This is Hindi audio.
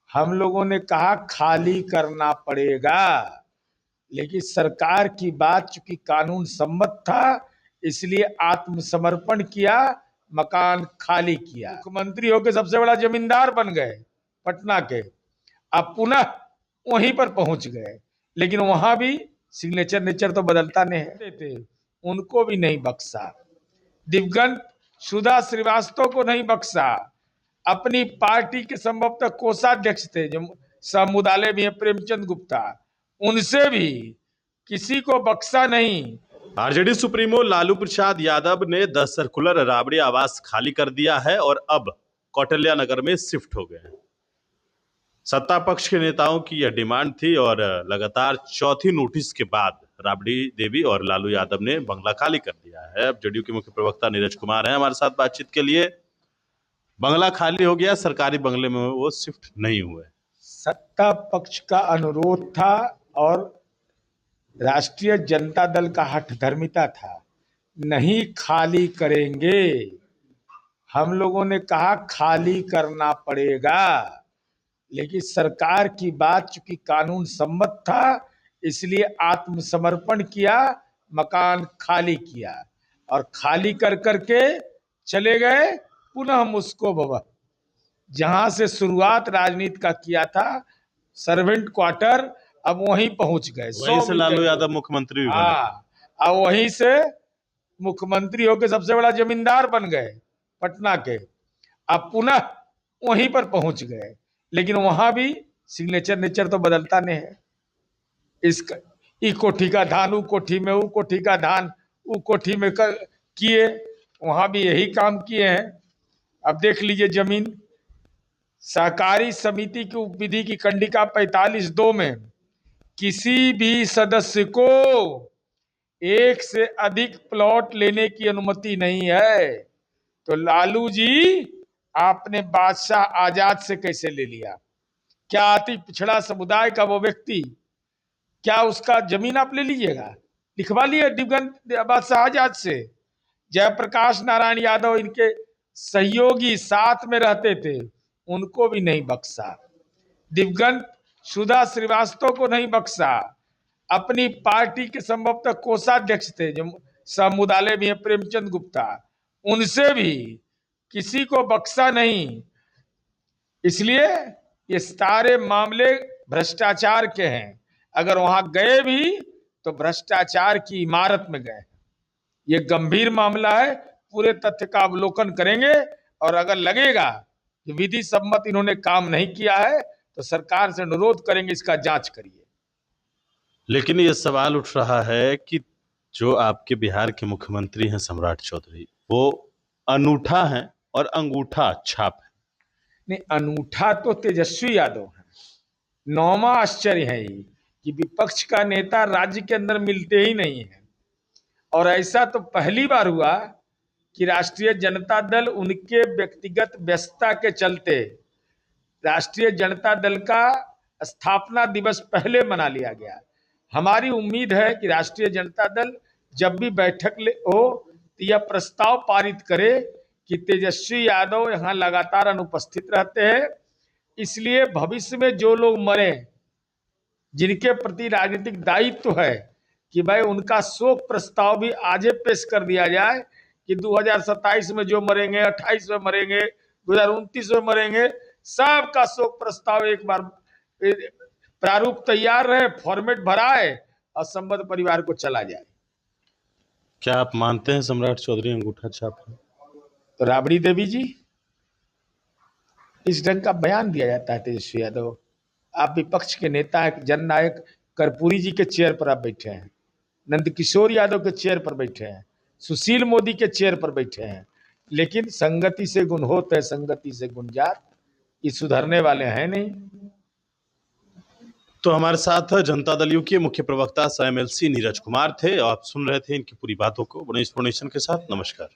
हम लोगों ने कहा खाली करना पड़ेगा, लेकिन सरकार की बात चूंकि कानून सम्मत था इसलिए आत्मसमर्पण किया, मकान खाली किया। मुख्यमंत्री होकर सबसे बड़ा जमींदार बन गए पटना के, अब पुनः वहीं पर पहुंच गए, लेकिन वहां भी सिग्नेचर नेचर तो बदलता नहीं है, उनको भी नहीं बख्शा। दिवंगत सुधा श्रीवास्तव को नहीं बख्शा, अपनी पार्टी के संभवतः कोषाध्यक्ष थे जो समुदाय भी है, प्रेमचंद गुप्ता, उनसे भी किसी को बख्शा नहीं। आरजेडी सुप्रीमो लालू प्रसाद यादव ने 10 सर्कुलर राबड़ी आवास खाली कर दिया है और अब कौटिल्य नगर में शिफ्ट हो गए हैं। सत्ता पक्ष के नेताओं की यह डिमांड थी और लगातार चौथी नोटिस के बाद राबड़ी देवी और लालू यादव ने बंगला खाली कर दिया है। अब जेडीयू के मुख्य प्रवक्ता नीरज कुमार हैं हमारे साथ बातचीत के लिए। बंगला खाली हो गया, सरकारी बंगले में वो शिफ्ट नहीं हुए। सत्ता पक्ष का अनुरोध था और राष्ट्रीय जनता दल का हठधर्मिता था, नहीं खाली करेंगे। हम लोगों ने कहा खाली करना पड़ेगा, लेकिन सरकार की बात चूंकि कानून सम्मत था इसलिए आत्मसमर्पण किया, मकान खाली किया और खाली कर करके चले गए पुनः मुस्को भवन, जहां से शुरुआत राजनीति का किया था, सर्वेंट क्वार्टर, अब वहीं पहुंच गए। वहीं से लालू यादव मुख्यमंत्री भी बने। अब वहीं से मुख्यमंत्री होकर सबसे बड़ा जमींदार बन गए पटना के, अब पुनः वहीं पर पहुंच गए, लेकिन वहां भी सिग्नेचर नेचर तो बदलता नहीं है। इसका ई कोठी का धान ऊ कोठी में, ऊ कोठी का धान ऊ कोठी में किए, वहां भी यही काम किए हैं। अब देख लीजिए जमीन, सहकारी समिति की उपविधि की कंडिका 45(2) में किसी भी सदस्य को एक से अधिक प्लॉट लेने की अनुमति नहीं है। तो लालू जी आपने बादशाह आजाद से कैसे ले लिया? क्या अति पिछड़ा समुदाय का वो व्यक्ति, क्या उसका जमीन आप ले लीजिएगा? लिखवा लिए दिवंगत बादशाह आजाद से। जयप्रकाश नारायण यादव इनके सहयोगी साथ में रहते थे, उनको भी नहीं बख्शा। दिवंगत सुधा श्रीवास्तव को नहीं बख्शा, अपनी पार्टी के संभवतः कोषाध्यक्ष थे जो समुदाय भी है, प्रेमचंद गुप्ता, उनसे भी किसी को बख्शा नहीं। इसलिए ये सारे मामले भ्रष्टाचार के हैं। अगर वहां गए भी तो भ्रष्टाचार की इमारत में गए। ये गंभीर मामला है, पूरे तथ्य का अवलोकन करेंगे और अगर लगेगा कि विधि सम्मत इन्होंने काम नहीं किया है तो सरकार से अनुरोध करेंगे इसका जांच करिए। लेकिन ये सवाल उठ रहा है कि जो आपके बिहार के मुख्यमंत्री हैं सम्राट चौधरी, वो अनूठा है और अंगूठा छाप है। नहीं, अनूठा तो तेजस्वी यादव है। नौवां आश्चर्य है ये कि विपक्ष का नेता राज्य के अंदर मिलते ही नहीं है, और ऐसा तो पहली बार हुआ कि राष्ट्रीय जनता दल उनके व्यक्तिगत व्यस्तता के चलते राष्ट्रीय जनता दल का स्थापना दिवस पहले मना लिया गया। हमारी उम्मीद है कि राष्ट्रीय जनता दल जब भी बैठक हो तो यह प्रस्ताव पारित करे कि तेजस्वी यादव यहाँ लगातार अनुपस्थित रहते हैं, इसलिए भविष्य में जो लोग मरे जिनके प्रति राजनीतिक दायित्व है कि भाई उनका शोक प्रस्ताव भी आज पेश कर दिया जाए कि 2027 में जो मरेंगे, 28 में मरेंगे, 2029 में मरेंगे, सबका शोक प्रस्ताव एक बार प्रारूप तैयार रहे, फॉर्मेट भराए और संबद्ध परिवार को चला जाए। क्या आप मानते हैं सम्राट चौधरी अंगूठा छाप है? तो राबड़ी देवी जी, इस ढंग का बयान दिया जाता है तेजस्वी यादव। आप विपक्ष के नेता है, जननायक कर्पूरी जी के चेयर पर आप बैठे हैं, नंदकिशोर यादव के चेयर पर बैठे हैं, सुशील मोदी के चेयर पर बैठे हैं, लेकिन संगति से गुण होत है, संगति से गुण जात, ये सुधरने वाले हैं नहीं। तो हमारे साथ जनता दल यू के मुख्य प्रवक्ता SMLC नीरज कुमार थे। आप सुन रहे थे इनकी पूरी बातों को बड़ी इंफॉर्मेशन के साथ। नमस्कार।